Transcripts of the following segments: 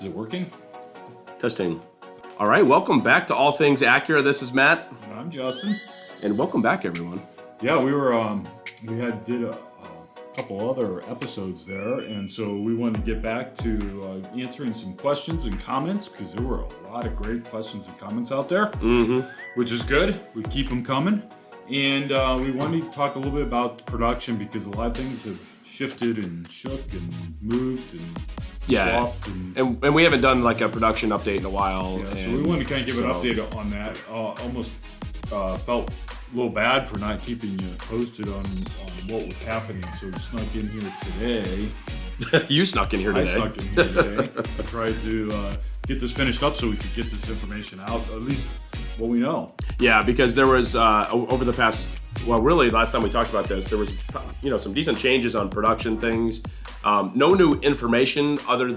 Is it working? Testing. All right, welcome back to All Things Acura. This is Matt. And I'm Justin. And welcome back, everyone. Yeah, we did a couple other episodes there, and so we wanted to get back to answering some questions and comments because there were a lot of great questions and comments out there, which is good. We keep them coming, and we wanted to talk a little bit about production because a lot of things have shifted and shook and moved and swapped. And we haven't done like a production update in a while. Yeah, so we wanted to kind of give an update on that. Almost felt a little bad for not keeping you posted on what was happening, so we snuck in here today. You snuck in here today. I snuck in here today to try to get this finished up so we could get this information out, at least what we know. Yeah, because there was, over the past, well, really, last time we talked about this, there was, some decent changes on production things. No new information other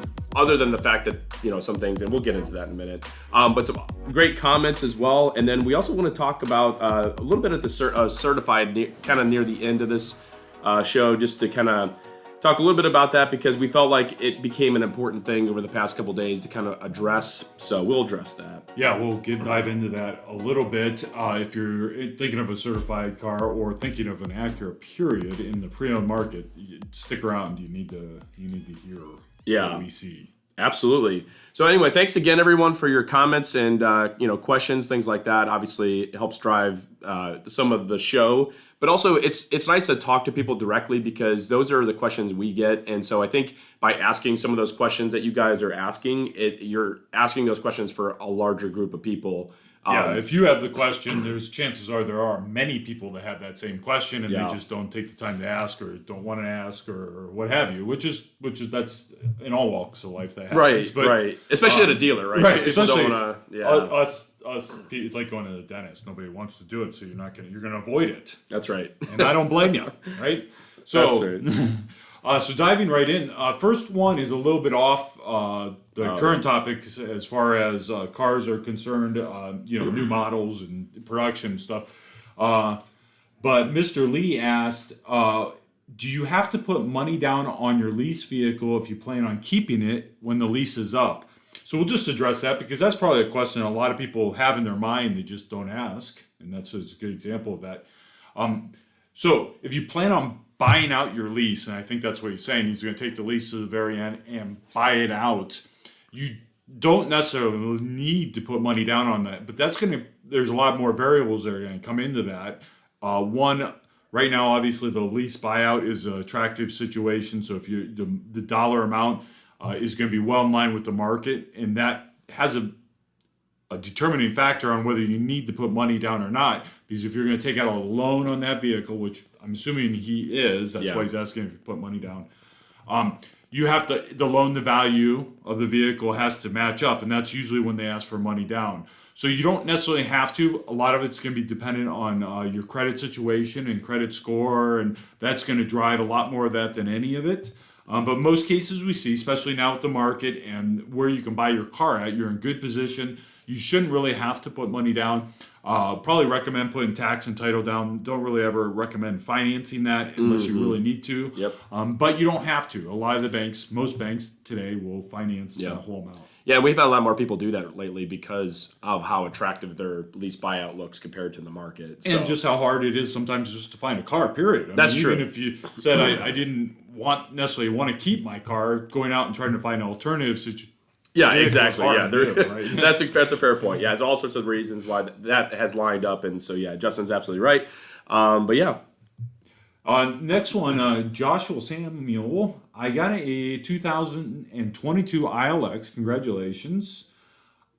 than the fact that, some things, and we'll get into that in a minute, but some great comments as well. And then we also want to talk about a little bit at the Certified, kind of near the end of this show, just to kind of talk a little bit about that because we felt like it became an important thing over the past couple days to kind of address. So we'll address that. Yeah, we'll dive into that a little bit. If you're thinking of a certified car or thinking of an Acura period in the pre-owned market, stick around. You need to hear what we see. Absolutely. So anyway, thanks again, everyone, for your comments and questions, things like that. Obviously, it helps drive some of the show. But also, it's nice to talk to people directly because those are the questions we get. And so I think by asking some of those questions that you guys are asking, you're asking those questions for a larger group of people. Yeah, if you have the question, there's chances are there are many people that have that same question and they just don't take the time to ask or don't want to ask or what have you, which is that's in all walks of life that happens. Right. Especially at a dealer, right? Right. Especially us, it's like going to the dentist. Nobody wants to do it, so you're going to avoid it. That's right. And I don't blame you, right? So, that's right. So diving right in, first one is a little bit off the current topic as far as cars are concerned, new models and production and stuff. But Mr. Lee asked, do you have to put money down on your lease vehicle if you plan on keeping it when the lease is up? So we'll just address that because that's probably a question a lot of people have in their mind. They just don't ask. And that's a good example of that. So if you plan on buying out your lease, and I think that's what he's saying, he's going to take the lease to the very end and buy it out. You don't necessarily need to put money down on that, but there's a lot more variables that are going to come into that. One, right now, obviously the lease buyout is an attractive situation. So if the dollar amount is going to be well in line with the market, and that has a determining factor on whether you need to put money down or not. Because if you're going to take out a loan on that vehicle, which I'm assuming he is, that's why he's asking if you put money down. You have to, the loan to value of the vehicle has to match up, and that's usually when they ask for money down. So you don't necessarily have to. A lot of it's going to be dependent on your credit situation and credit score, and that's going to drive a lot more of that than any of it. But most cases we see, especially now with the market and where you can buy your car at, you're in good position. You shouldn't really have to put money down. Probably recommend putting tax and title down. Don't really ever recommend financing that unless you really need to. Yep. But you don't have to. A lot of the banks, most banks today will finance the whole amount. Yeah, we've had a lot more people do that lately because of how attractive their lease buyout looks compared to the market. And just how hard it is sometimes just to find a car, period. That's true. Even if you said, I didn't necessarily want to keep my car, going out and trying to find an alternative situation. Yeah, exactly. Yeah, right? that's a fair point. Yeah, there's all sorts of reasons why that has lined up, and so yeah, Justin's absolutely right. But yeah. Next one, Joshua Samuel. I got a 2022 ILX. Congratulations.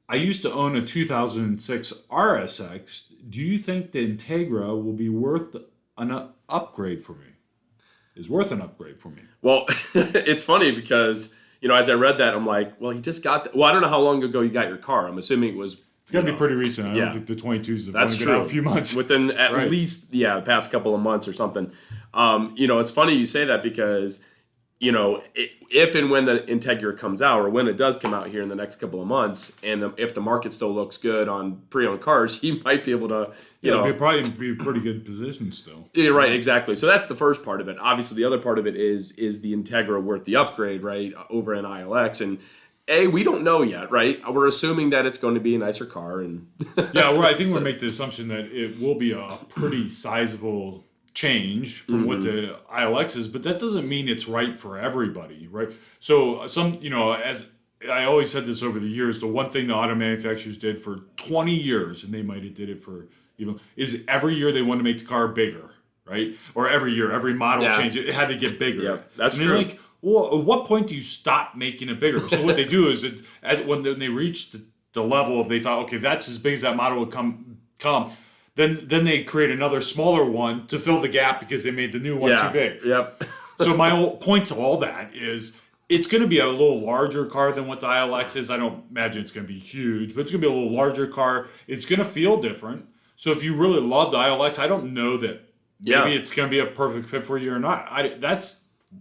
I used to own a 2006 RSX. Do you think the Integra will be worth an upgrade for me? Is worth an upgrade for me? Well, it's funny because as I read that, I'm like, well, he just got. Well, I don't know how long ago you got your car. I'm assuming it was. It's got to be pretty recent. I don't think the 22s have only been out a few months. Within at least the past couple of months or something. It's funny you say that because if and when the Integra comes out, or when it does come out here in the next couple of months, and if the market still looks good on pre-owned cars, he might be able to, it'll probably be a pretty good position still. Yeah, right, exactly. So that's the first part of it. Obviously, the other part of it is the Integra worth the upgrade, right, over an ILX, and we don't know yet, right? We're assuming that it's going to be a nicer car, and yeah, well, I think we're making the assumption that it will be a pretty sizable change from what the ILX is, but that doesn't mean it's right for everybody, right? So as I always said this over the years, the one thing the auto manufacturers did for 20 years, and they might have did it for is every year they want to make the car bigger, right? Or every year, every model change, it had to get bigger. Yeah, that's and true. Like, well, at what point do you stop making it bigger? So what they do is when they reach the level of they thought, okay, that's as big as that model would come. Then they create another smaller one to fill the gap because they made the new one too big. Yep. So my whole point to all that is it's going to be a little larger car than what the ILX is. I don't imagine it's going to be huge, but it's going to be a little larger car. It's going to feel different. So if you really love the ILX, I don't know that maybe it's going to be a perfect fit for you or not.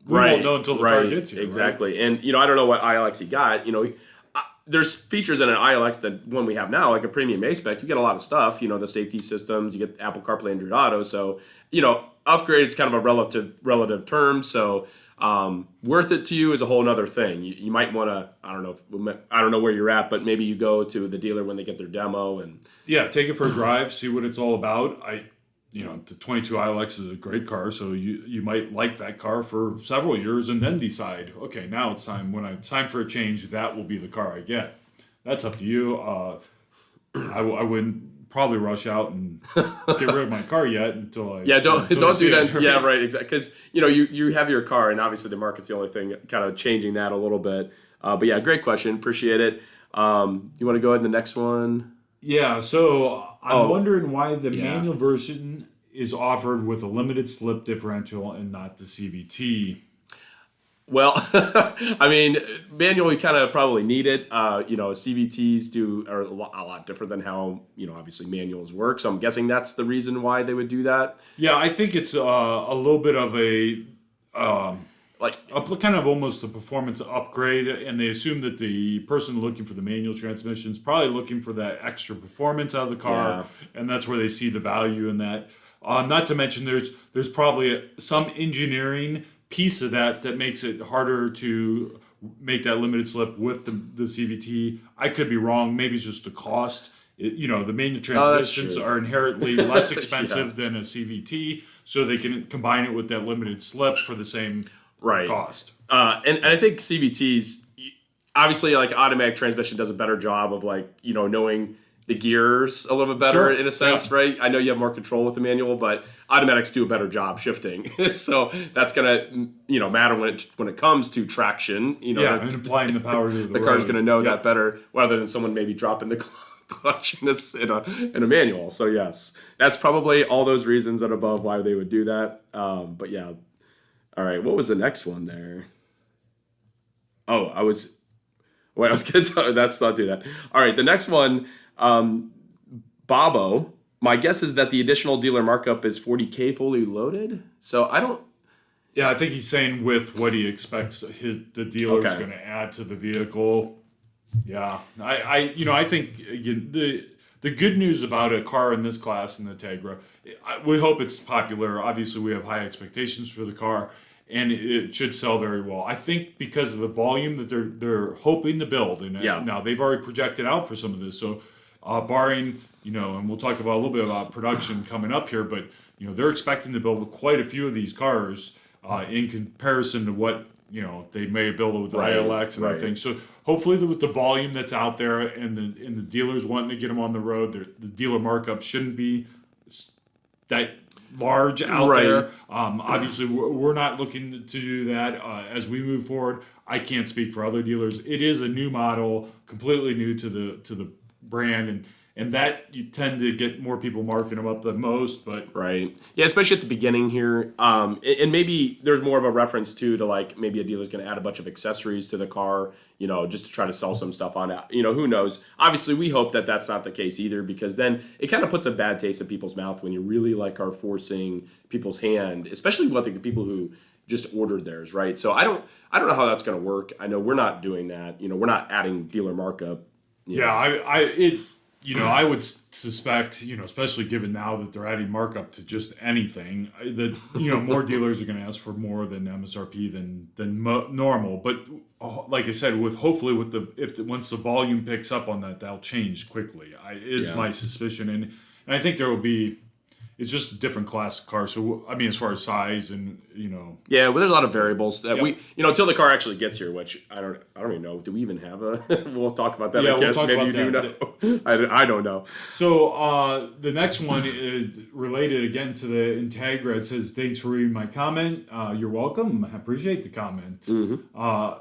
We won't know until the car gets here. Exactly. Right? And, I don't know what ILX he got. There's features in an ILX that one we have now, like a premium A-Spec, you get a lot of stuff, the safety systems, you get Apple CarPlay, Android Auto. So, upgrade is kind of a relative term. So, worth it to you is a whole other thing. You might want to, I don't know where you're at, but maybe you go to the dealer when they get their demo and take it for a drive, see what it's all about. The 22 ILX is a great car, so you might like that car for several years and then decide, okay, now it's time. When it's time for a change, that will be the car I get. That's up to you. I wouldn't probably rush out and get rid of my car yet until I don't do that. Yeah, right, exactly. Because you have your car, and obviously the market's the only thing kind of changing that a little bit. But yeah, great question. Appreciate it. You want to go ahead to the next one? Yeah, so I'm wondering why the manual version is offered with a limited slip differential and not the CVT. Well, I mean, manual you kind of probably need it. CVTs are a lot different than how obviously manuals work. So I'm guessing that's the reason why they would do that. Yeah, I think it's a little bit of a kind of almost a performance upgrade, and they assume that the person looking for the manual transmission is probably looking for that extra performance out of the car, and that's where they see the value in that. Not to mention there's probably some engineering piece of that makes it harder to make that limited slip with the CVT. I could be wrong. Maybe it's just the cost. The manual transmissions are inherently less expensive than a CVT, so they can combine it with that limited slip for the same cost. And I think CVTs, obviously, like automatic transmission does a better job of knowing the gears a little bit better in a sense, right? I know you have more control with the manual, but automatics do a better job shifting. So that's gonna matter when it comes to traction. And applying the power to the car's gonna know that better, rather than someone maybe dropping the clutch in a manual. So yes, that's probably all those reasons and above why they would do that. But yeah. All right, what was the next one there? Oh, I was going to tell you, let's not do that. All right, the next one, Babo, my guess is that the additional dealer markup is $40K fully loaded. So I don't... Yeah, I think he's saying with what he expects the dealer's going to add to the vehicle. Yeah, I think again, the good news about a car in this class in the INTEGRA, we hope it's popular. Obviously, we have high expectations for the car, and it should sell very well. I think because of the volume that they're hoping to build, and now they've already projected out for some of this. So, barring and we'll talk about a little bit about production coming up here, but they're expecting to build quite a few of these cars in comparison to what they may build with the ILX and everything. So hopefully with the volume that's out there and the dealers wanting to get them on the road, the dealer markup shouldn't be that large out there. Obviously, we're not looking to do that as we move forward. I can't speak for other dealers. It is a new model, completely new to the brand, and that you tend to get more people marking them up the most. But especially at the beginning here, and maybe there's more of a reference to maybe a dealer's going to add a bunch of accessories to the car, just to try to sell some stuff on it. Who knows? Obviously, we hope that that's not the case either, because then it kind of puts a bad taste in people's mouth when you really are forcing people's hand, especially the people who just ordered theirs, right? So I don't know how that's going to work. I know we're not doing that. We're not adding dealer markup. I would suspect, especially given now that they're adding markup to just anything, that more dealers are going to ask for more than MSRP than normal. But like I said, hopefully once the volume picks up on that, that'll change quickly. Is my suspicion, and I think there will be. It's just a different class of car. So, I mean, as far as size and, Yeah, well, there's a lot of variables that we, until the car actually gets here, which I don't even know. Do we even have a, we'll talk about that, I guess. We'll Maybe you do know. I don't know. So, the next one is related again to the INTEGRA. It says, thanks for reading my comment. You're welcome. I appreciate the comment. Mm-hmm.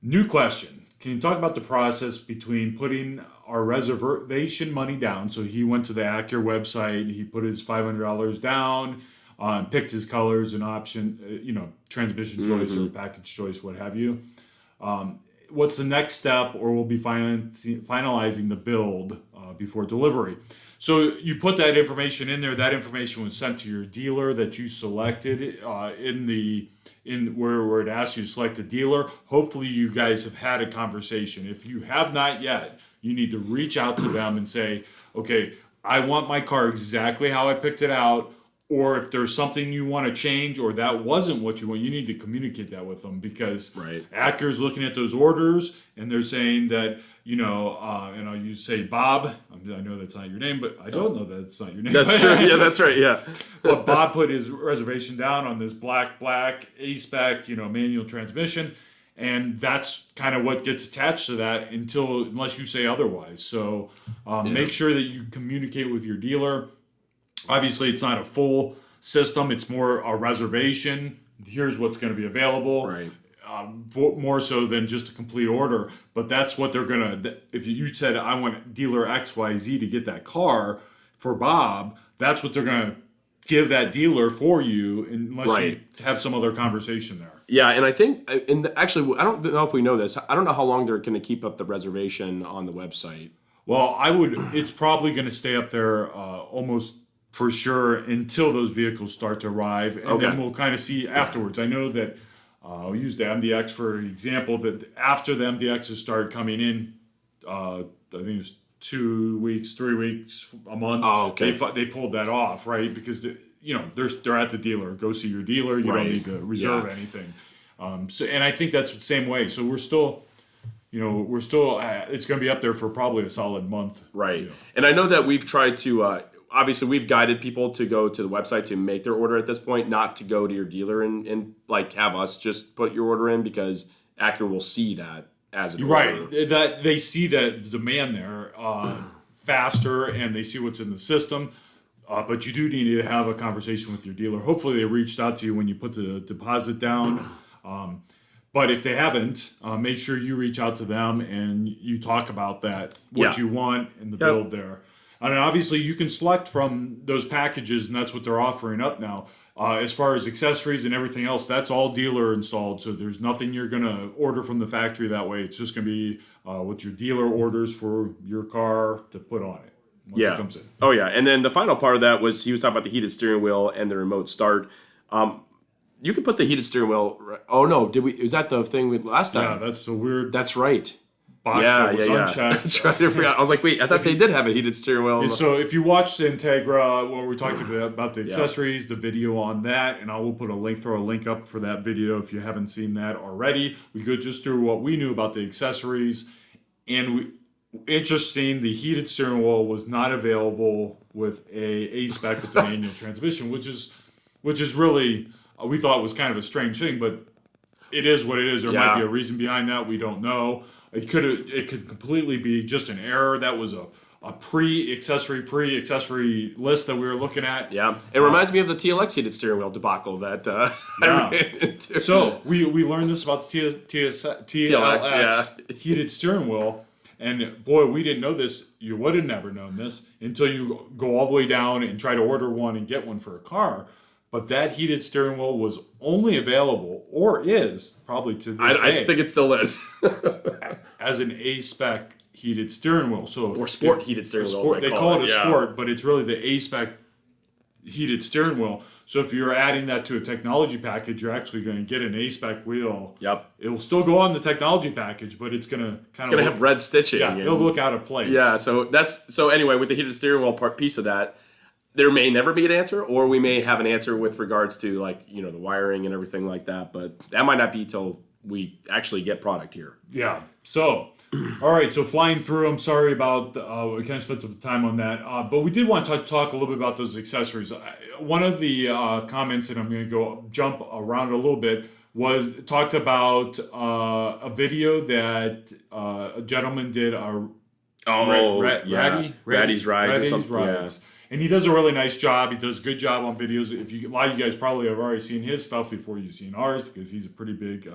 New question. Can you talk about the process between putting our reservation money down? So he went to the Acura website, he put his $500 down, picked his colors and option, transmission choice or package choice, what have you. What's the next step, or we'll be finalizing the build before delivery? So you put that information in there. That information was sent to your dealer that you selected where it asks you to select a dealer. Hopefully you guys have had a conversation. If you have not yet, you need to reach out to them and say, okay, I want my car exactly how I picked it out. Or if there's something you want to change or that wasn't what you want, you need to communicate that with them, because Acura's looking at those orders and they're saying that, and you say Bob, I know that's not your name, but I don't know that it's not your name. That's true. Yeah, that's right. Yeah. But Bob put his reservation down on this black A-spec, manual transmission. And that's kind of what gets attached to that unless you say otherwise. So make sure that you communicate with your dealer. Obviously, it's not a full system. It's more a reservation. Here's what's going to be available. Right. More so than just a complete order. But that's what they're going to... If you said, I want dealer XYZ to get that car for Bob, that's what they're going to give that dealer for you unless you have some other conversation there. Yeah, and I think... Actually, I don't know if we know this. I don't know how long they're going to keep up the reservation on the website. Well, it's probably going to stay up there almost... for sure until those vehicles start to arrive, and then we'll kind of see afterwards. I know that I'll use the MDX for example, that after the MDXs started coming in, I think it was 2 weeks, 3 weeks, a month. Oh, okay. They pulled that off, right? Because they're at the dealer. Go see your dealer. You don't need to reserve anything. And I think that's the same way. So we're still. It's going to be up there for probably a solid month. Right. And I know that we've tried to. Obviously, we've guided people to go to the website to make their order at this point, not to go to your dealer and have us just put your order in, because Acura will see that as an order. Right. That they see that demand there faster, and they see what's in the system. But you do need to have a conversation with your dealer. Hopefully, they reached out to you when you put the deposit down. But if they haven't, make sure you reach out to them and you talk about what you want in the build there. And obviously, you can select from those packages, and that's what they're offering up now. As far as accessories and everything else, that's all dealer installed. So there's nothing you're going to order from the factory that way. It's just going to be what your dealer orders for your car to put on it once it comes in. Oh, yeah. And then the final part of that was he was talking about the heated steering wheel and the remote start. You can put the heated steering wheel. Oh, no. Is that the thing we last time? Yeah, that's the weird. That's right. Box that was unchecked. That's right. I forgot. I was like, wait, I thought they did have a heated steering wheel. And so if you watch the INTEGRA, where we're talking about the accessories, the video on that, and I will throw a link up for that video if you haven't seen that already. We go just through what we knew about the accessories. And interesting, the heated steering wheel was not available with a spec with the manual transmission, which is really, we thought was kind of a strange thing, but it is what it is. There might be a reason behind that. We don't know. It could completely be just an error. That was a pre-accessory list that we were looking at. Yeah, it reminds me of the TLX heated steering wheel debacle that I ran into. So we learned this about the TLX heated steering wheel, and boy, we didn't know this. You would have never known this until you go all the way down and try to order one and get one for a car. But that heated steering wheel was only available, or is probably to this day. I think it still is. as an A-spec heated steering wheel. Or sport heated steering wheel. They call it a sport, but it's really the A-spec heated steering wheel. So if you're adding that to a technology package, you're actually going to get an A-spec wheel. Yep. It'll still go on the technology package, but it's going to kind of have red stitching. Yeah, it'll look out of place. Yeah. So anyway, with the heated steering wheel piece of that, there may never be an answer, or we may have an answer with regards to like the wiring and everything like that. But that might not be till we actually get product here. Yeah. So, all right. So flying through, I'm sorry about, we kind of spent some time on that. But we did want to talk a little bit about those accessories. One of the comments, and I'm going to jump around a little bit, talked about a video that a gentleman did. Ratty's Rides. Yeah. And he does a really nice job. He does a good job on videos. A lot of you guys probably have already seen his stuff before you've seen ours, because he's a pretty big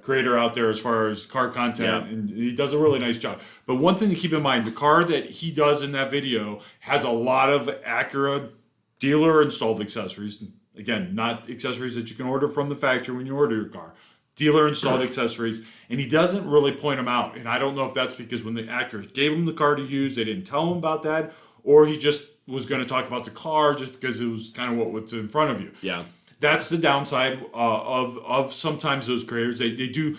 creator out there as far as car content, and he does a really nice job. But one thing to keep in mind, the car that he does in that video has a lot of Acura dealer installed accessories. Again, not accessories that you can order from the factory when you order your car. Dealer installed accessories, and he doesn't really point them out. And I don't know if that's because when the Acura gave him the car to use, they didn't tell him about that, or he just was going to talk about the car just because it was kind of what's in front of you. Yeah. That's the downside of sometimes those creators. They do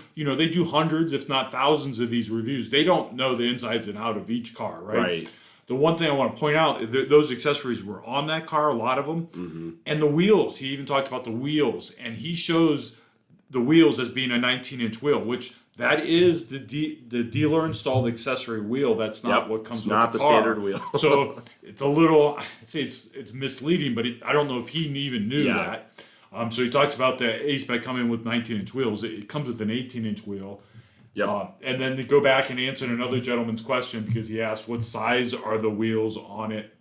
hundreds, if not thousands, of these reviews. They don't know the insides and out of each car, right? Right. The one thing I want to point out, those accessories were on that car, a lot of them, and the wheels. He even talked about the wheels, and he shows the wheels as being a 19-inch wheel, which that is the dealer installed accessory wheel. That's not what comes with the car. Not the standard wheel. So it's a little, I'd say it's misleading, but I don't know if he even knew that. So he talks about the A-spec coming with 19-inch wheels. It comes with an 18-inch wheel. Yep. And then to go back and answer another gentleman's question, because he asked what size are the wheels on it.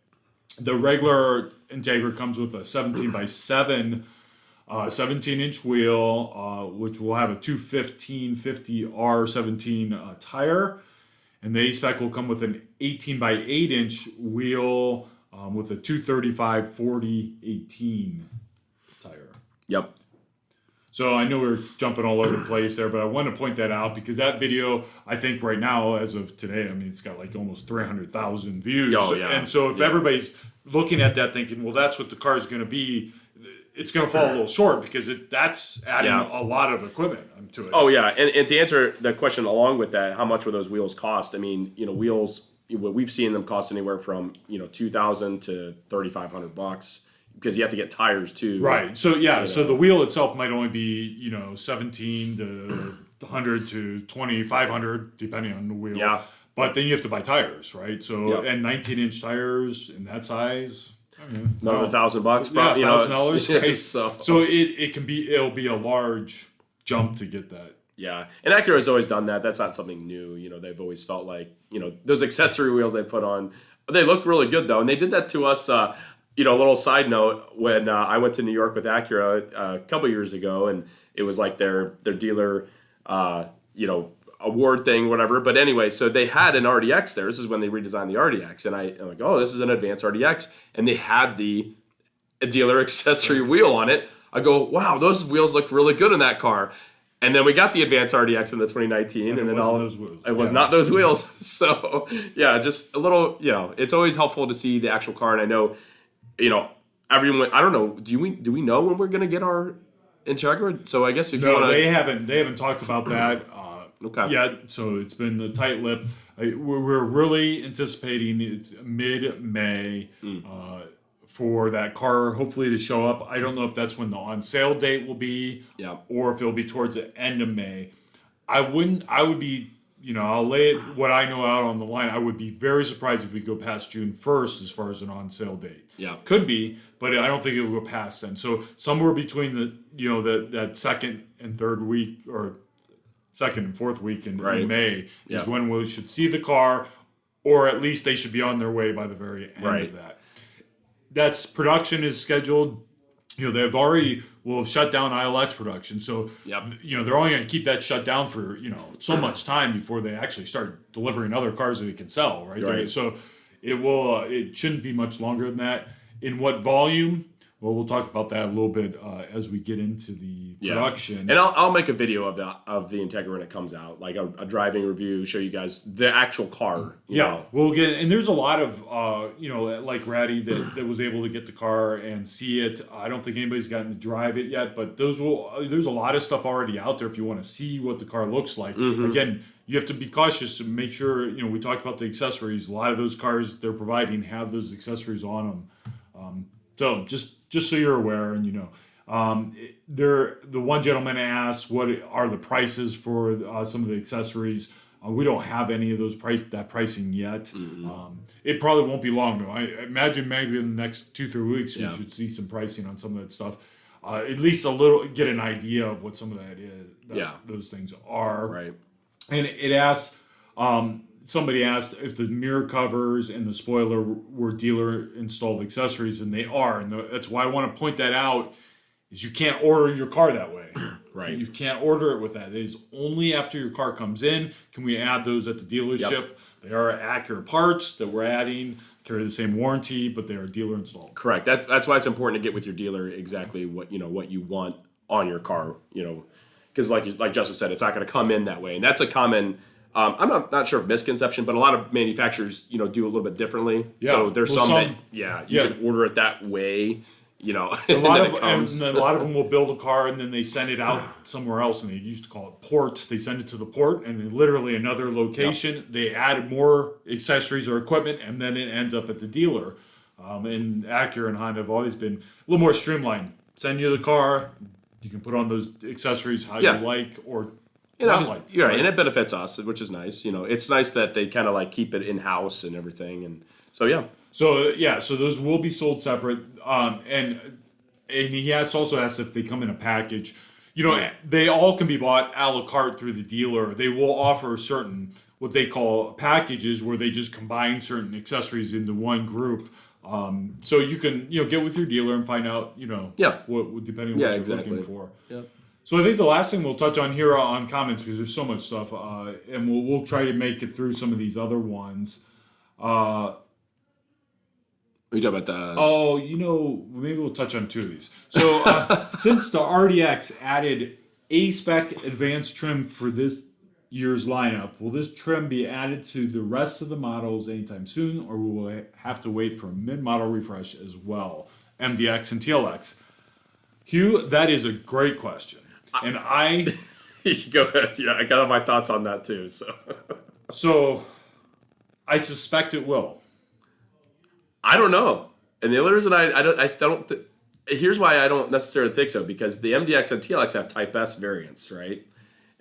The regular Integra comes with a 17 by 7 17-inch wheel, which will have a 215/50 R17 tire. And the A-spec will come with an 18 by 8-inch wheel with a 235/40/18 tire. Yep. So I know we're jumping all over the place there, but I want to point that out because that video, I think right now, as of today, I mean, it's got like almost 300,000 views. Oh, yeah. And so if everybody's looking at that thinking, well, that's what the car is going to be, it's going to fall a little short because that's adding a lot of equipment to it. Oh, yeah. And to answer the question along with that, how much will those wheels cost? I mean, wheels, we've seen them cost anywhere from, $2,000 to $3,500 because you have to get tires too. Right. So, so the wheel itself might only be, 17 to 100 to 2,500 depending on the wheel. Yeah. But then you have to buy tires, right? So, and 19-inch tires in that size. Another $1,000, probably. $1,000, right? So it'll be a large jump to get that. Yeah, and Acura has always done that. That's not something new. They've always felt like those accessory wheels they put on, they look really good though, and they did that to us. A little side note, when I went to New York with Acura a couple years ago, and it was like their dealer, award thing, whatever. But anyway, so they had an RDX there. This is when they redesigned the RDX, and I'm like, oh, this is an advanced RDX, and they had the dealer accessory wheel on it. I go, wow, those wheels look really good in that car. And then we got the advanced RDX in the 2019, and then it was not those wheels. So yeah, just a little, it's always helpful to see the actual car. And I know, everyone. I don't know. Do we know when we're gonna get our Integra? So I guess if you want to, they haven't talked about that. Okay. Yeah, so it's been a tight lip. We're really anticipating it's mid-May for that car hopefully to show up. I don't know if that's when the on-sale date will be or if it'll be towards the end of May. I would be, I'll lay what I know out on the line. I would be very surprised if we go past June 1st as far as an on-sale date. Yeah. Could be, but I don't think it will go past then. So somewhere between that second and third week or second and fourth week in May is when we should see the car, or at least they should be on their way by the very end of that. That's production is scheduled. They've already will shut down ILX production, so they're only going to keep that shut down for so much time before they actually start delivering other cars that they can sell. Right. So it shouldn't be much longer than that. In what volume? Well, we'll talk about that a little bit as we get into the production. And I'll make a video of the Integra when it comes out, like a driving review, show you guys the actual car. You know. We'll get, and there's a lot of like Ratty that was able to get the car and see it. I don't think anybody's gotten to drive it yet, but there's a lot of stuff already out there if you want to see what the car looks like. Again, you have to be cautious to make sure. We talked about the accessories. A lot of those cars they're providing have those accessories on them. So just so you're aware, and the one gentleman asked what are the prices for some of the accessories. We don't have any of those pricing yet. It probably won't be long though. I imagine maybe in the next 2-3 weeks we should see some pricing on some of that stuff. At least a little, get an idea of what some of that is. Those things are. Right. And it asks. Somebody asked if the mirror covers and the spoiler were dealer installed accessories, and they are. And that's why I want to point that out, is you can't order your car that way. Right. You can't order it with that. It is only after your car comes in can we add those at the dealership. Yep. They are Acura parts that we're adding, carry the same warranty, but they are dealer installed. Correct. That's why it's important to get with your dealer exactly what you want on your car. Because like Justin said, it's not going to come in that way, and that's a common. I'm not sure of misconception, but a lot of manufacturers, do a little bit differently. Yeah. So there's some that, you can order it that way, A lot of them will build a car and then they send it out somewhere else, and they used to call it ports. They send it to the port and then literally another location. Yep. They add more accessories or equipment, and then it ends up at the dealer. And Acura and Honda have always been a little more streamlined. Send you the car, you can put on those accessories how you like, or you're right, and it benefits us, which is nice. It's nice that they kind of keep it in house and everything, and so so those will be sold separate. And he also asked if they come in a package. They all can be bought a la carte through the dealer. They will offer certain what they call packages where they just combine certain accessories into one group. So you can get with your dealer and find out what depending on what you're looking for. Yep. So I think the last thing we'll touch on here on comments, because there's so much stuff, and we'll try to make it through some of these other ones. Are you talking about maybe we'll touch on two of these. So since the RDX added A-spec advanced trim for this year's lineup, will this trim be added to the rest of the models anytime soon, or will we have to wait for a mid-model refresh as well? MDX and TLX. Hugh, that is a great question. And go ahead. Yeah, I got my thoughts on that too. So I suspect it will. I don't know. And the only reason I don't here's why I don't necessarily think so, because the MDX and TLX have Type S variants, right?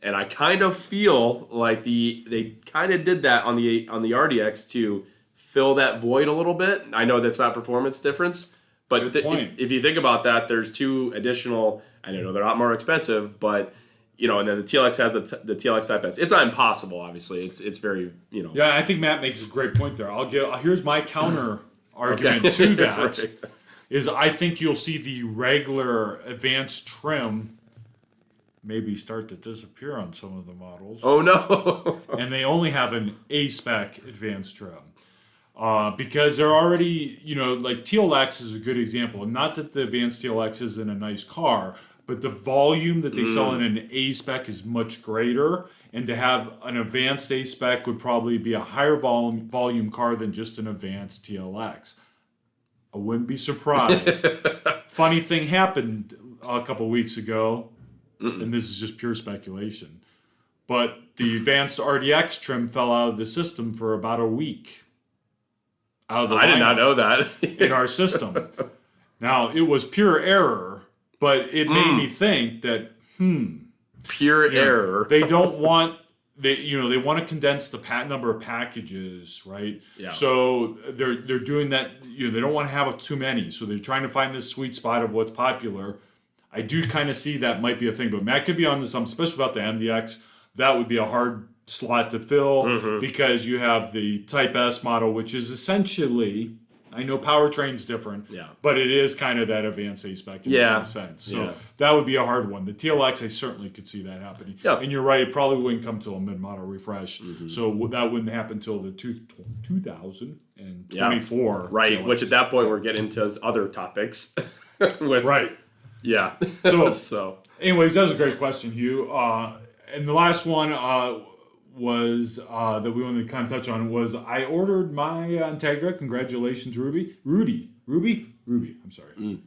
And I kind of feel like they kind of did that on the RDX to fill that void a little bit. I know that's not performance difference, but if you think about that, there's two additional. I know they're not more expensive, but and then the TLX has the TLX Type S. It's not impossible, obviously. It's very Yeah, I think Matt makes a great point there. Here's my counter argument to that. Right. Is I think you'll see the regular advanced trim maybe start to disappear on some of the models. Oh no! And they only have an A-spec advanced trim. Because they're already, like TLX is a good example. Not that the advanced TLX isn't a nice car, but the volume that they sell in an A-spec is much greater. And to have an advanced A-spec would probably be a higher volume car than just an advanced TLX. I wouldn't be surprised. Funny thing happened a couple weeks ago, and this is just pure speculation. But the advanced RDX trim fell out of the system for about a week. I did not know that. In our system. Now, it was pure error, but it made me think that, pure error. They don't want, they want to condense the number of packages, right? Yeah. So they're doing that, they don't want to have too many. So they're trying to find this sweet spot of what's popular. I do kind of see that might be a thing, but Matt could be on to something, especially about the MDX. That would be a hard slot to fill because you have the Type S model, which is essentially, I know powertrain's different, but it is kind of that advanced A-spec in that sense. So that would be a hard one. The TLX, I certainly could see that happening. Yeah. And you're right, it probably wouldn't come till a mid-model refresh. So that wouldn't happen till the 2024. Right, TLX. Which at that point we're getting into other topics. Right. Yeah. So, anyways, that was a great question, Hugh. And the last one was that we wanted to kind of touch on was I ordered my Integra. Congratulations, Ruby. I'm sorry.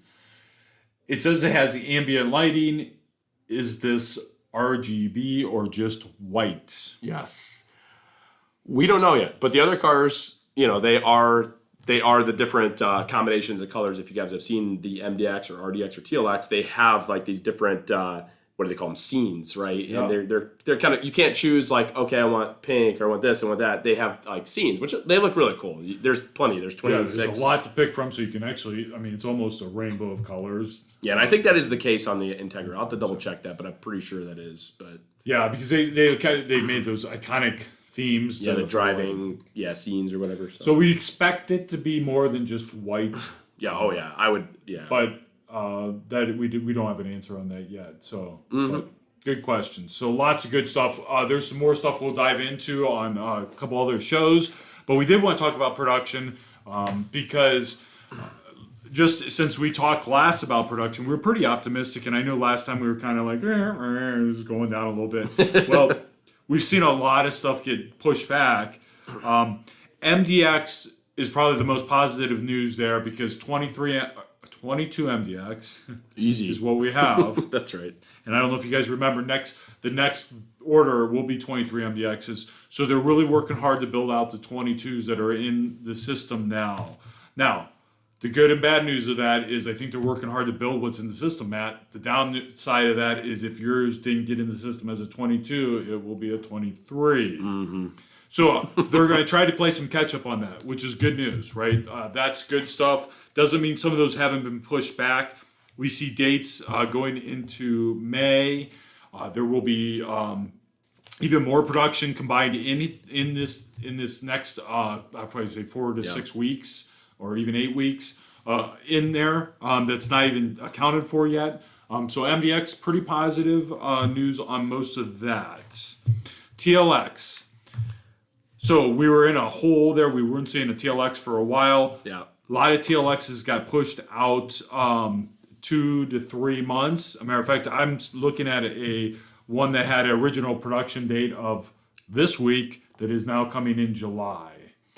It says it has the ambient lighting. Is this RGB or just white? Yes. We don't know yet, but the other cars, you know, they are the different combinations of colors. If you guys have seen the MDX or RDX or TLX, they have like these different what do they call them? Scenes, right? Yeah. And they're kind of, you can't choose like, okay, I want pink or I want this, I want that. They have like scenes, which they look really cool. There's plenty. There's 26. Yeah, there's a lot to pick from, so you can actually, I mean, it's almost a rainbow of colors. Yeah, and I think that is the case on the Integra. I'll have to double check that, but I'm pretty sure that is. But yeah, because they made those iconic themes. Yeah, the driving, scenes or whatever. So we expect it to be more than just white. Yeah. Oh yeah. I would. Yeah. But that we don't have an answer on that yet. So but good question. So lots of good stuff. There's some more stuff we'll dive into on a couple other shows, but we did want to talk about production because. Just since we talked last about production, we were pretty optimistic, and I know last time we were kind of like, it was going down a little bit. Well, we've seen a lot of stuff get pushed back. MDX is probably the most positive news there because 22 MDX Easy is what we have. That's right. And I don't know if you guys remember, the next order will be 23 MDXs. So they're really working hard to build out the 22s that are in the system now. Now, the good and bad news of that is I think they're working hard to build what's in the system, Matt. The downside of that is if yours didn't get in the system as a 22, it will be a 23. Mm-hmm. So they're going to try to play some catch up on that, which is good news, right? That's good stuff. Doesn't mean some of those haven't been pushed back. We see dates going into May. There will be even more production combined in this next I'd probably say 4 to 6 weeks. Or even 8 weeks in there that's not even accounted for yet. So MDX, pretty positive news on most of that. TLX. So we were in a hole there. We weren't seeing a TLX for a while. Yeah. A lot of TLXs got pushed out 2 to 3 months. As a matter of fact, I'm looking at one that had an original production date of this week that is now coming in July.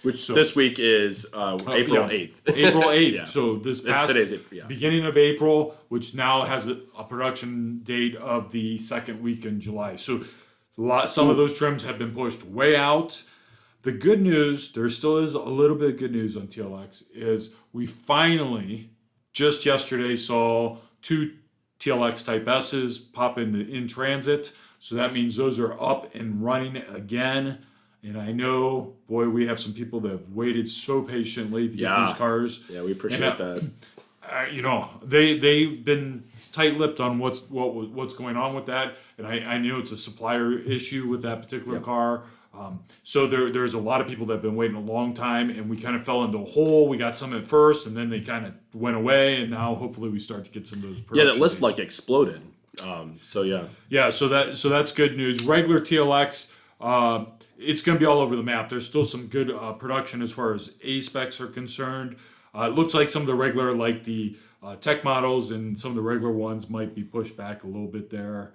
This week is April 8th. April 8th. Yeah. So today's beginning of April, which now has a production date of the second week in July. So some of those trims have been pushed way out. The good news, there still is a little bit of good news on TLX, is we finally, just yesterday, saw 2 TLX Type S's pop in transit. So that means those are up and running again. And I know, boy, we have some people that have waited so patiently to get these cars. Yeah, we appreciate that. They've been tight-lipped on what's going on with that, and I know it's a supplier issue with that particular car. So there's a lot of people that have been waiting a long time, and we kind of fell into a hole. We got some at first, and then they kind of went away, and now hopefully we start to get some of those. Yeah, that list exploded. So that's good news. Regular TLX. It's going to be all over the map. There's still some good production as far as A specs are concerned. It looks like some of the regular, like the tech models and some of the regular ones might be pushed back a little bit there.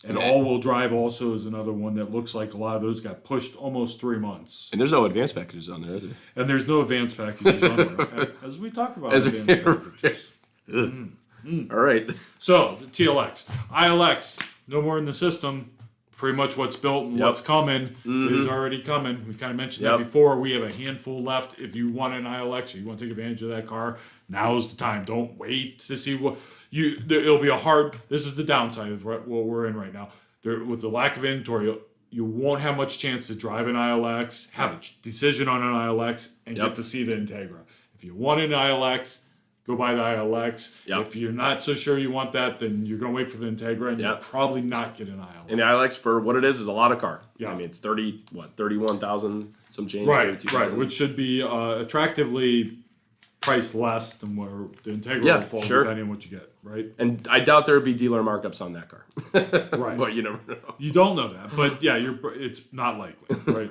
And all-wheel drive also is another one that looks like a lot of those got pushed almost 3 months. And there's no advanced packages on there, is there? And there's no advanced packages on there, as we talk about advanced packages. All right. So, the TLX. ILX, no more in the system. Pretty much what's built and what's coming is already coming. We kind of mentioned that before. We have a handful left. If you want an ILX or you want to take advantage of that car, now's the time. Don't wait to see what it'll be a hard. This is the downside of what we're in right now. With the lack of inventory, you won't have much chance to drive an ILX, have a decision on an ILX, and get to see the Integra. If you want an ILX, go buy the ILX. Yep. If you're not so sure you want that, then you're going to wait for the Integra, and you'll probably not get an ILX. And the ILX, for what it is a lot of car. Yeah. I mean, it's 31,000 some change. Right, which should be attractively priced less than where the Integra will fall, depending on what you get, right? And I doubt there would be dealer markups on that car. Right. But you never know. You don't know that, but yeah, it's not likely, right?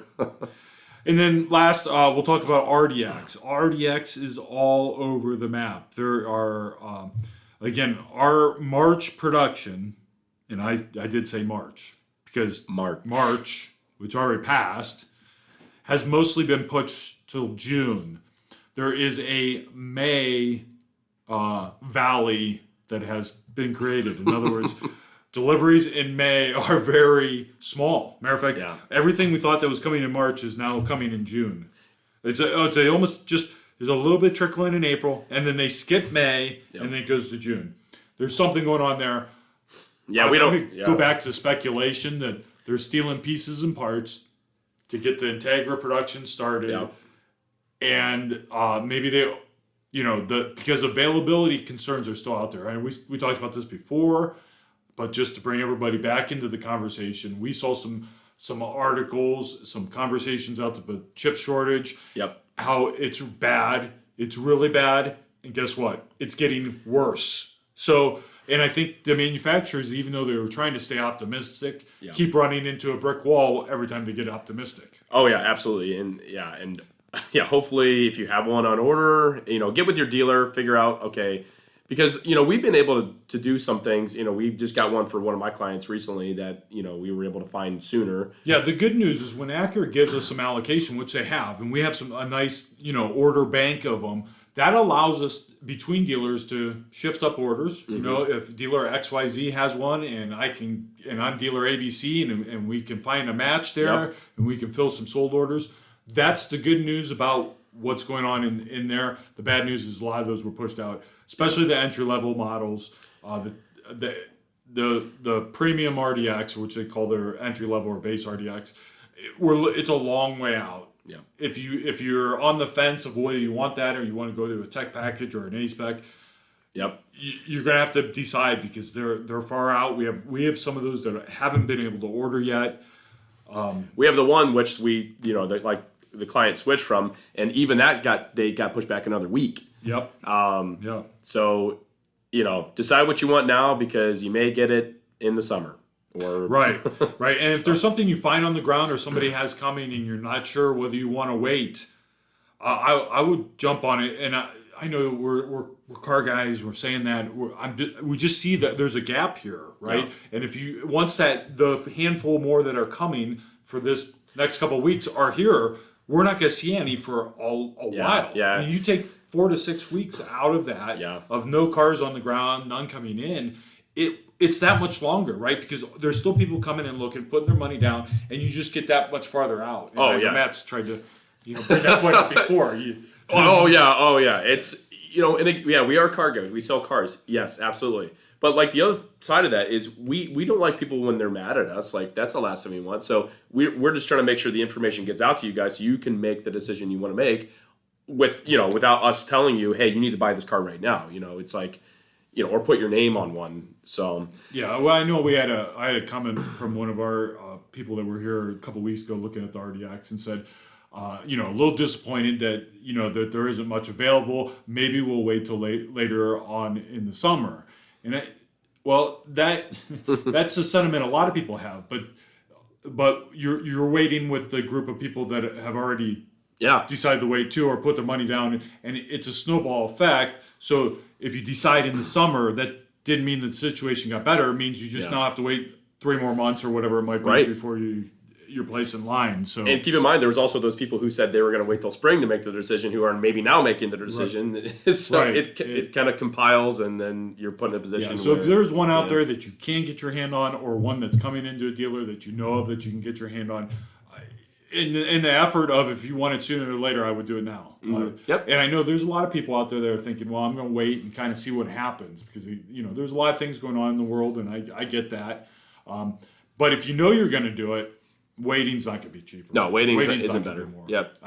And then last, we'll talk about RDX. RDX is all over the map. There are Again, our March production, and I did say March because March, which already passed, has mostly been pushed till June. There is a May valley that has been created. In other words, deliveries in May are very small. Matter of fact, everything we thought that was coming in March is now coming in June. It's almost just, there's a little bit trickling in April, and then they skip May, and then it goes to June. There's something going on there. Yeah, Go back to speculation that they're stealing pieces and parts to get the Integra production started. Yeah. And maybe they, because availability concerns are still out there. And we talked about this before, but just to bring everybody back into the conversation, we saw some articles, some conversations out there about chip shortage. Yep. How it's bad. It's really bad. And guess what? It's getting worse. So, and I think the manufacturers, even though they were trying to stay optimistic, keep running into a brick wall every time they get optimistic. Oh yeah, absolutely. And hopefully if you have one on order, get with your dealer, figure out, okay, because, we've been able to do some things. We just got one for one of my clients recently that, we were able to find sooner. Yeah, the good news is when Acura gives us some allocation, which they have, and we have a nice, order bank of them, that allows us between dealers to shift up orders. Mm-hmm. If dealer XYZ has one and I'm dealer ABC and we can find a match there and we can fill some sold orders. That's the good news about what's going on in there. The bad news is a lot of those were pushed out, especially the entry-level models. The premium RDX, which they call their entry-level or base RDX, it's a long way out. Yeah. If you're on the fence of whether you want that or you want to go to a tech package or an A-spec, you're gonna have to decide because they're far out. We have some of those that haven't been able to order yet. We have the one which the client switched from, and even that got pushed back another week. Yep. So, decide what you want now because you may get it in the summer. Right. And if there's something you find on the ground or somebody has coming and you're not sure whether you want to wait, I would jump on it. And I know we're car guys. We're saying that we just see that there's a gap here, right? Yeah. And once the handful more that are coming for this next couple of weeks are here, we're not going to see any for a while. Yeah. I mean, you take 4 to 6 weeks out of that of no cars on the ground, none coming in. It's that much longer, right? Because there's still people coming and looking, putting their money down, and you just get that much farther out. And Matt's tried to, bring that point up before. It's we are car guys. We sell cars. Yes, absolutely. But like the other side of that is we don't like people when they're mad at us. Like that's the last thing we want. So we're just trying to make sure the information gets out to you guys so you can make the decision you want to make without us telling you, hey, you need to buy this car right now. It's like. Or put your name on one. So I know I had a comment from one of our people that were here a couple weeks ago looking at the RDX and said, a little disappointed that that there isn't much available. Maybe we'll wait till later on in the summer. And that's a sentiment a lot of people have. But you're waiting with the group of people that have already decide to wait too or put their money down, and it's a snowball effect. So if you decide in the summer, that didn't mean the situation got better. It means you just now have to wait 3 more months or whatever it might be before your place in line. So and keep in mind, there was also those people who said they were going to wait till spring to make the decision who are maybe now making the decision. Right. So it kind of compiles, and then you're put in a position. So if there's one out there that you can get your hand on, or one that's coming into a dealer that you know of that you can get your hand on, in the effort of if you want it sooner or later, I would do it now. Mm-hmm. And I know there's a lot of people out there that are thinking, well, I'm going to wait and kind of see what happens because there's a lot of things going on in the world, and I get that. But if you know you're going to do it, waiting's not going to be cheaper. No, waiting isn't better. Yep.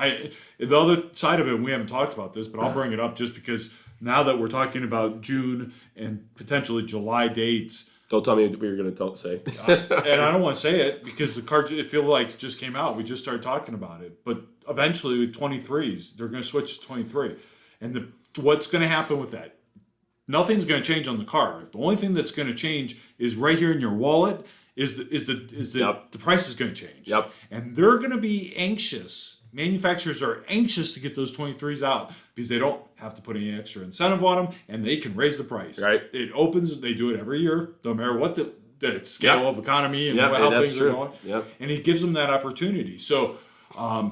The other side of it, and we haven't talked about this, but I'll bring it up just because now that we're talking about June and potentially July dates. Don't tell me what you're going to say. And I don't want to say it because the car, it feels like it just came out. We just started talking about it. But eventually with 23s, they're going to switch to 23. And what's going to happen with that? Nothing's going to change on the car. The only thing that's going to change is right here in your wallet the price is going to change. Yep. And they're going to be anxious manufacturers are anxious to get those 23s out because they don't have to put any extra incentive on them, and they can raise the price. Right. It opens. They do it every year, no matter what the scale of economy and how things are going. Yep. And he gives them that opportunity. So I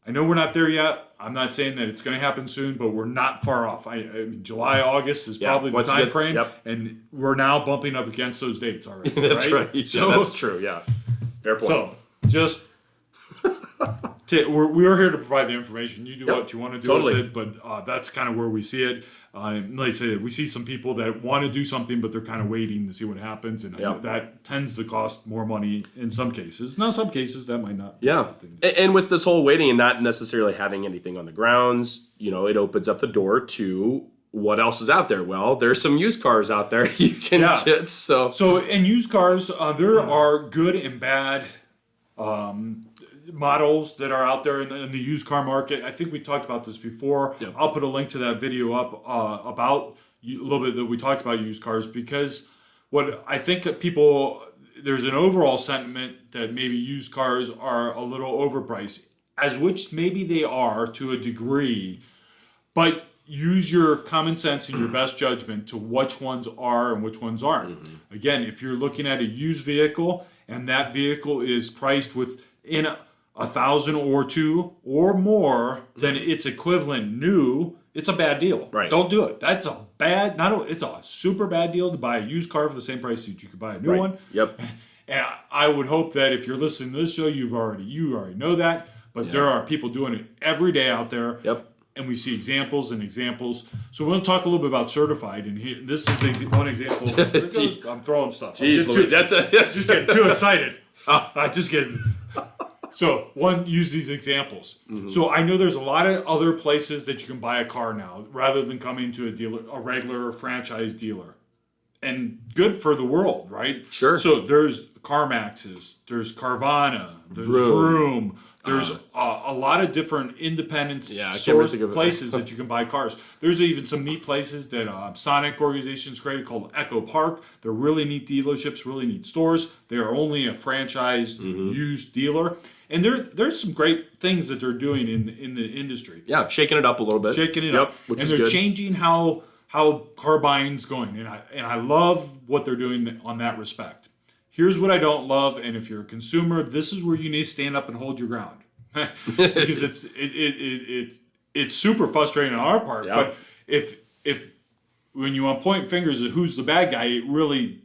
know we're not there yet. I'm not saying that it's going to happen soon, but we're not far off. I mean, July, August is probably the time frame, and we're now bumping up against those dates already. That's right. So, that's true. Yeah. Fair point. So just we're here to provide the information. You do what you want to do with it, but that's kind of where we see it. Like I said, we see some people that want to do something, but they're kind of waiting to see what happens, and that tends to cost more money in some cases. Now, some cases that might not. Yeah, and with this whole waiting and not necessarily having anything on the grounds, it opens up the door to what else is out there. Well, there's some used cars out there you can get. So in used cars, there are good and bad models that are out there in the used car market. I think we talked about this before. Yep. I'll put a link to that video up about a little bit that we talked about used cars, because what I think that there's an overall sentiment that maybe used cars are a little overpriced, as which maybe they are to a degree, but use your common sense and your best judgment to which ones are and which ones aren't. Mm-hmm. Again, if you're looking at a used vehicle and that vehicle is priced within $1,000 or $2,000 or more than its equivalent new, it's a bad deal. Right. Don't do it. That's it's a super bad deal to buy a used car for the same price that you could buy a new one. Yep. And I would hope that if you're listening to this show, you already know that. But there are people doing it every day out there. Yep. And we see examples and examples. So we're going to talk a little bit about Certified. And this is the one example. I'm throwing stuff. Jeez, that's just getting too excited. Just kidding. So use these examples. Mm-hmm. So I know there's a lot of other places that you can buy a car now, rather than coming to a regular franchise dealer. And good for the world, right? Sure. So there's CarMaxes, there's Carvana, there's Vroom. There's a lot of different independent places that you can buy cars. There's even some neat places that Sonic organizations created called Echo Park. They're really neat dealerships, really neat stores. They are only a franchised used dealer. And there's some great things that they're doing in the industry. Yeah, shaking it up a little bit. Which is they're changing how car buying's going. And I love what they're doing on that respect. Here's what I don't love, and if you're a consumer, this is where you need to stand up and hold your ground, because it's super frustrating on our part. Yep. But if when you want to point fingers at who's the bad guy, you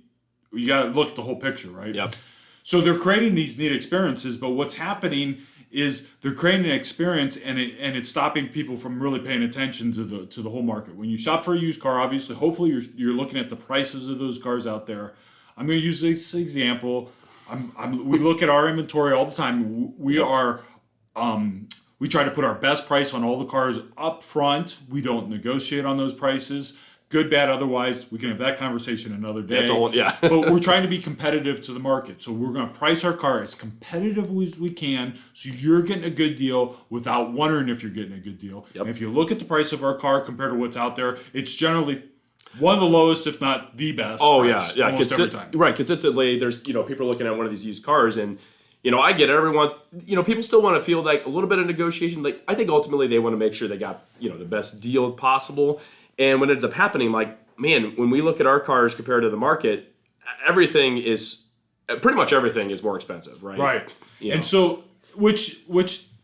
got to look at the whole picture, right? Yep. So they're creating these neat experiences, but what's happening is they're creating an experience, and it's stopping people from really paying attention to the whole market. When you shop for a used car, obviously, hopefully you're looking at the prices of those cars out there. I'm going to use this example. We look at our inventory all the time. We try to put our best price on all the cars up front. We don't negotiate on those prices. Good, bad, otherwise. We can have that conversation another day. But we're trying to be competitive to the market. So we're going to price our car as competitively as we can, so you're getting a good deal without wondering if you're getting a good deal. Yep. And if you look at the price of our car compared to what's out there, it's generally one of the lowest, if not the best. Oh, price, yeah. Almost every time. Right, consistently, there's, people looking at one of these used cars, and, I get it. Everyone, people still want to feel like a little bit of negotiation. Like, I think ultimately they want to make sure they got, the best deal possible. And what ends up happening, like, man, when we look at our cars compared to the market, pretty much everything is more expensive, right? Right. And so, which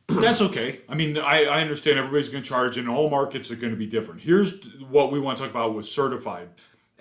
that's okay. I mean, I understand everybody's going to charge, and all markets are going to be different. Here's what we want to talk about with Certified.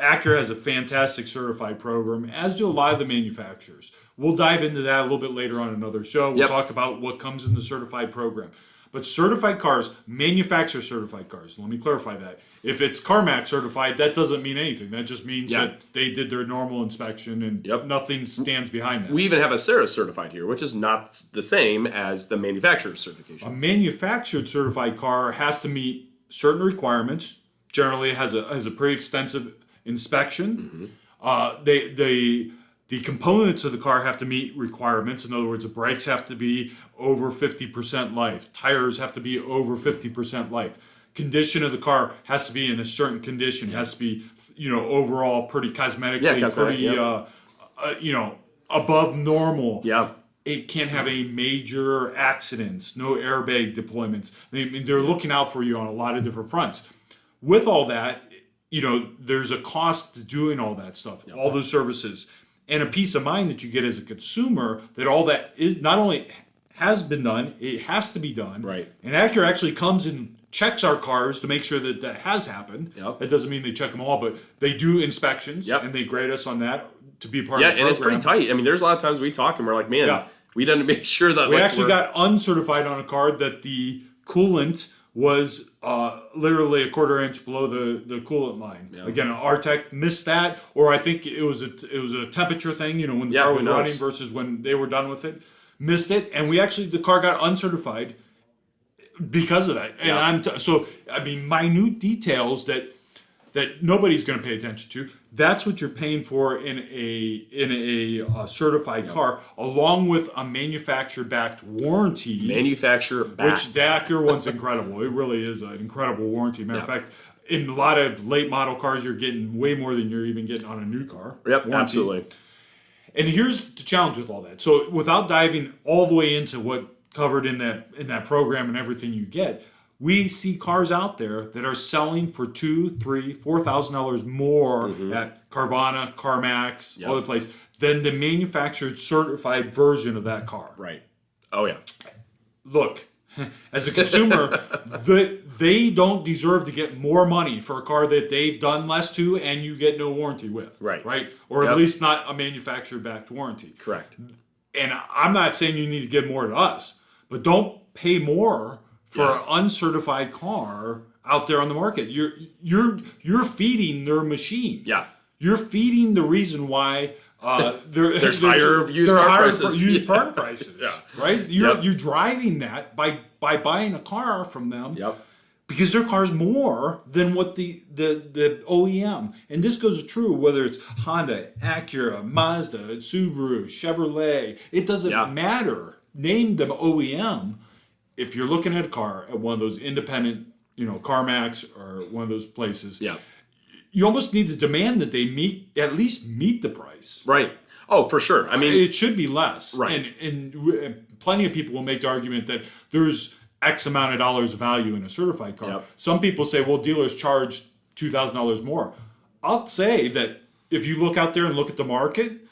Acura has a fantastic Certified program, as do a lot of the manufacturers. We'll dive into that a little bit later on another show. We'll talk about what comes in the Certified program. But certified cars, manufacturer certified cars. Let me clarify that. If it's CarMax certified, that doesn't mean anything. That just means that they did their normal inspection, and nothing stands behind that. We even have a Serra certified here, which is not the same as the manufacturer's certification. A manufactured certified car has to meet certain requirements. Generally, it has a pretty extensive inspection. The components of the car have to meet requirements. In other words, the brakes have to be over 50% life. Tires have to be over 50% life. Condition of the car has to be in a certain condition. It has to be, overall pretty cosmetically, above normal. Yeah. it can't have any major accidents, no airbag deployments. I mean, they're looking out for you on a lot of different fronts. With all that, there's a cost to doing all that stuff, all those services, and a peace of mind that you get as a consumer that all that is not only has been done, it has to be done. Right. And Acura actually comes and checks our cars to make sure that that has happened. Yep. That doesn't mean they check them all, but they do inspections, Yep. and they grade us on that to be part of the program. And it's pretty tight. I mean, there's a lot of times we talk and we're like, man, we didn't make sure that we actually got uncertified on a car that the coolant was literally a quarter inch below the coolant line. Yeah. Again, our tech missed that, or I think it was a temperature thing. When the car was running versus when they were done with it, missed it, and the car got uncertified because of that. And minute details that nobody's going to pay attention to. That's what you're paying for in a certified car, along with a manufacturer-backed warranty. Which the Acura one's incredible. It really is an incredible warranty. Matter of fact, in a lot of late model cars, you're getting way more than you're even getting on a new car. Yep, warranty. Absolutely. And here's the challenge with all that. So without diving all the way into what covered in that program and everything you get, we see cars out there that are selling for $2,000, $3,000, $4,000 more at Carvana, CarMax, other place than the manufactured certified version of that car. Right. Oh yeah. Look, as a consumer, they don't deserve to get more money for a car that they've done less to and you get no warranty with. Right. Or at least not a manufacturer-backed warranty. Correct. And I'm not saying you need to give more to us, but don't pay more for an uncertified car out there on the market. You're feeding their machine. Yeah. You're feeding the reason why there's higher used part prices. Right? You're driving that by buying a car from them. Yep. Because their car's more than what the OEM. And this goes true whether it's Honda, Acura, Mazda, Subaru, Chevrolet. It doesn't matter. Name them OEM. If you're looking at a car at one of those independent, CarMax or one of those places, you almost need to demand that they at least meet the price. Right. Oh, for sure. I mean, it should be less. Right. And plenty of people will make the argument that there's X amount of dollars of value in a certified car. Yep. Some people say, well, dealers charge $2,000 more. I'll say that if you look out there and look at the market,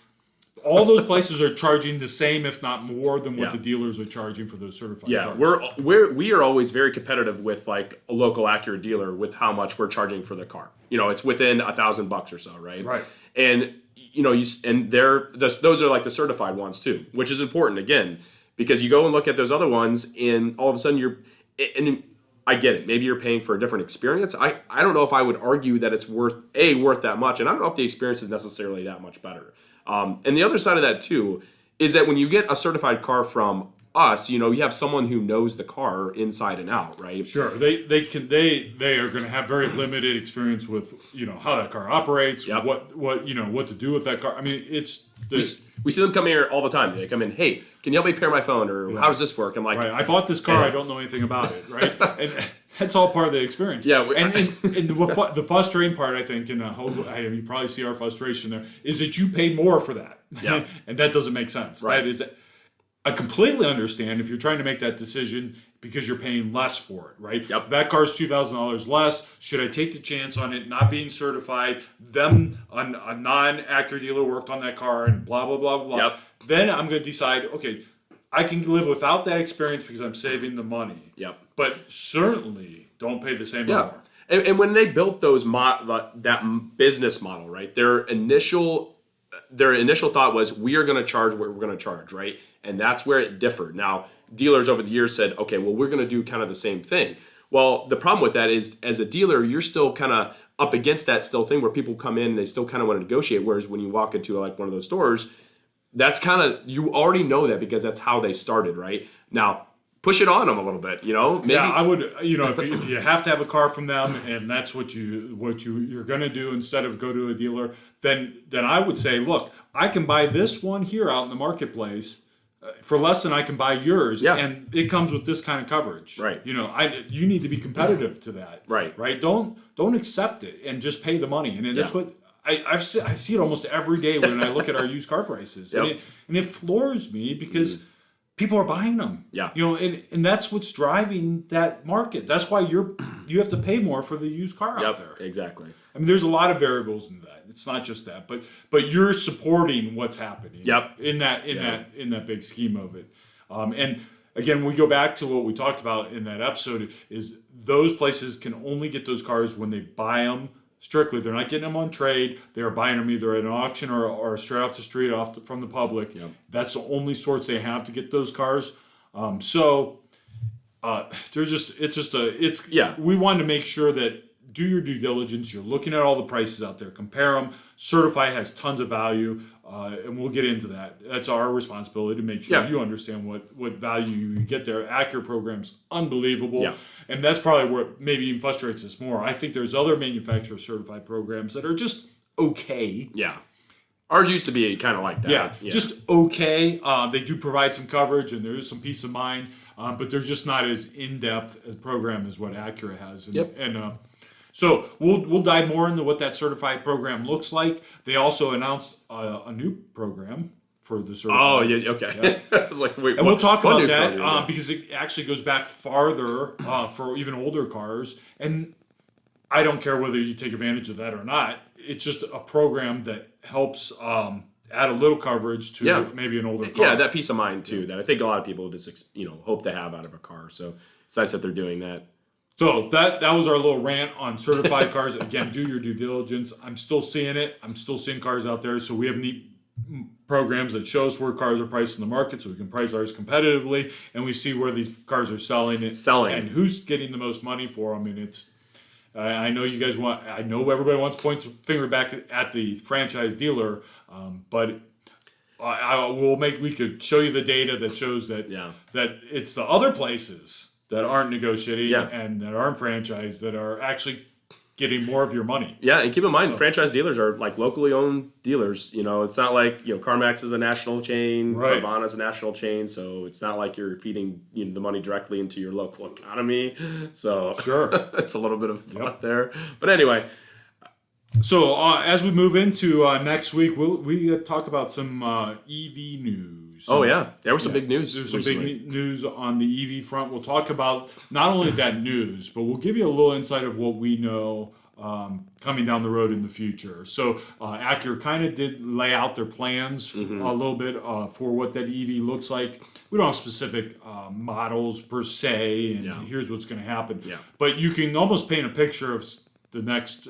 all those places are charging the same, if not more, than what the dealers are charging for those certified cars. We are always very competitive with like a local Acura dealer with how much we're charging for the car. It's within $1,000 or so, right? Right. And those are like the certified ones too, which is important again because you go and look at those other ones, and all of a sudden I get it. Maybe you're paying for a different experience. I don't know if I would argue that it's worth that much, and I don't know if the experience is necessarily that much better. And the other side of that too is that when you get a certified car from us, you have someone who knows the car inside and out, right? Sure. They are going to have very limited experience with how that car operates, what to do with that car. I mean, we see them come here all the time. They come in, hey, can you help me pair my phone, or how does this work? I'm like, I bought this car, I don't know anything about it, right? And that's all part of the experience. Yeah. And the frustrating part, I think, and you probably see our frustration there, is that you paid more for that. Yeah. And that doesn't make sense. Right. That is, I completely understand if you're trying to make that decision because you're paying less for it, right? Yep. That car's $2,000 less. Should I take the chance on it not being certified? A non-Acura dealer worked on that car and blah, blah, blah, blah. Yep. Then I'm going to decide, okay, I can live without that experience because I'm saving the money. Yep. But certainly don't pay the same more. And when they built that business model, right, their initial thought was, we are going to charge what we're going to charge, right? And that's where it differed. Now, dealers over the years said, okay, well, we're going to do kind of the same thing. Well, the problem with that is, as a dealer, you're still kind of up against that still thing where people come in and they still kind of want to negotiate. Whereas when you walk into like one of those stores, that's kind of, you already know that because that's how they started, right? Now, push it on them a little bit, Maybe. Yeah, I would, if you have to have a car from them and that's what you're going to do instead of go to a dealer, then I would say, look, I can buy this one here out in the marketplace for less than I can buy yours, and it comes with this kind of coverage. Right. You need to be competitive to that. Right. Right. Don't accept it and just pay the money. And that's what I see it almost every day when I look at our used car prices, Yep. and it floors me because people are buying them. Yeah. And that's what's driving that market. That's why you have to pay more for the used car out there. Exactly. I mean, there's a lot of variables in that. It's not just that, but you're supporting what's happening. Yep. In that big scheme of it. And again, we go back to what we talked about in that episode is those places can only get those cars when they buy them strictly. They're not getting them on trade. They are buying them either at an auction or straight off the street, from the public. Yep. That's the only source they have to get those cars. We wanted to make sure that do your due diligence. You're looking at all the prices out there, compare them. Certified has tons of value, and we'll get into that. That's our responsibility to make sure you understand what value you get there. Acura program's unbelievable. Yeah. And that's probably where it maybe even frustrates us more. I think there's other manufacturer certified programs that are just okay. Yeah. Ours used to be kind of like that. Yeah, just okay. They do provide some coverage and there is some peace of mind, but they're just not as in-depth a program as what Acura has. And so we'll dive more into what that certified program looks like. They also announced a new program for the certified. Oh, yeah, okay. Yeah. I was like, wait, and we'll talk about that because it actually goes back farther for even older cars. And I don't care whether you take advantage of that or not. It's just a program that helps add a little coverage to maybe an older car. Yeah, that peace of mind too that I think a lot of people just hope to have out of a car. So it's nice that they're doing that. So that was our little rant on certified cars. Again, do your due diligence. I'm still seeing it. I'm still seeing cars out there. So we have neat programs that show us where cars are priced in the market so we can price ours competitively and we see where these cars are selling and who's getting the most money for them. And it's I know you guys I know everybody wants to point the finger back at the franchise dealer, but we could show you the data that shows that that it's the other places that aren't negotiating and that aren't franchised that are actually getting more of your money. Yeah, and keep in mind, franchise dealers are like locally owned dealers. It's not like CarMax is a national chain, right. Carvana is a national chain, so it's not like you're feeding the money directly into your local economy. So sure, it's a little bit of thought there. But anyway, so as we move into next week, we talk about some EV news. Oh yeah, there was some big news. There's some big news on the EV front. We'll talk about not only that news, but we'll give you a little insight of what we know coming down the road in the future. So Acura kind of did lay out their plans a little bit for what that EV looks like. We don't have specific models per se, and here's what's going to happen. Yeah. But you can almost paint a picture of the next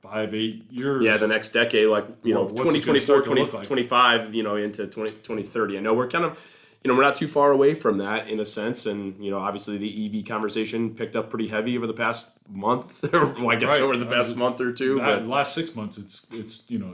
5-8 years. Yeah, the next decade, 2024, 2025, into 2030. I know we're kind of, we're not too far away from that in a sense. And, obviously the EV conversation picked up pretty heavy over the past month, or I guess over the past month or two. But the last 6 months, it's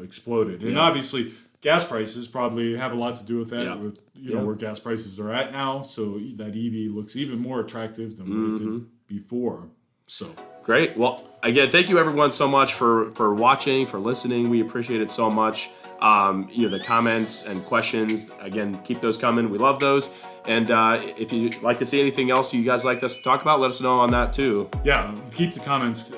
exploded. And obviously gas prices probably have a lot to do with that, with where gas prices are at now. So that EV looks even more attractive than what it did before. So great. Well, again, thank you everyone so much for watching, for listening. We appreciate it so much. The comments and questions, again, keep those coming. We love those. And if you'd like to see anything else you guys like us to talk about, let us know on that too. Yeah, keep the comments.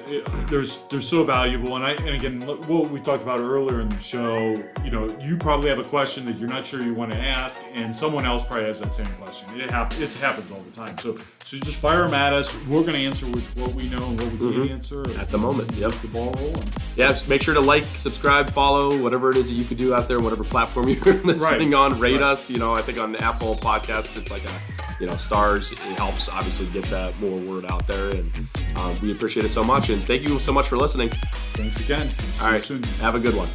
They're so valuable. And again, what we talked about earlier in the show, you probably have a question that you're not sure you want to ask, and someone else probably has that same question. It happens all the time. So just fire them at us. We're going to answer with what we know and what we can answer at the moment. Yep. The ball rolling. Yeah, make sure to like, subscribe, follow, whatever it is that you could do out there, whatever platform you're listening on. Rate us. I think on the Apple Podcast, it's like stars. It helps obviously get that more word out there, and we appreciate it so much. And thank you so much for listening. Thanks again. All right, have a good one.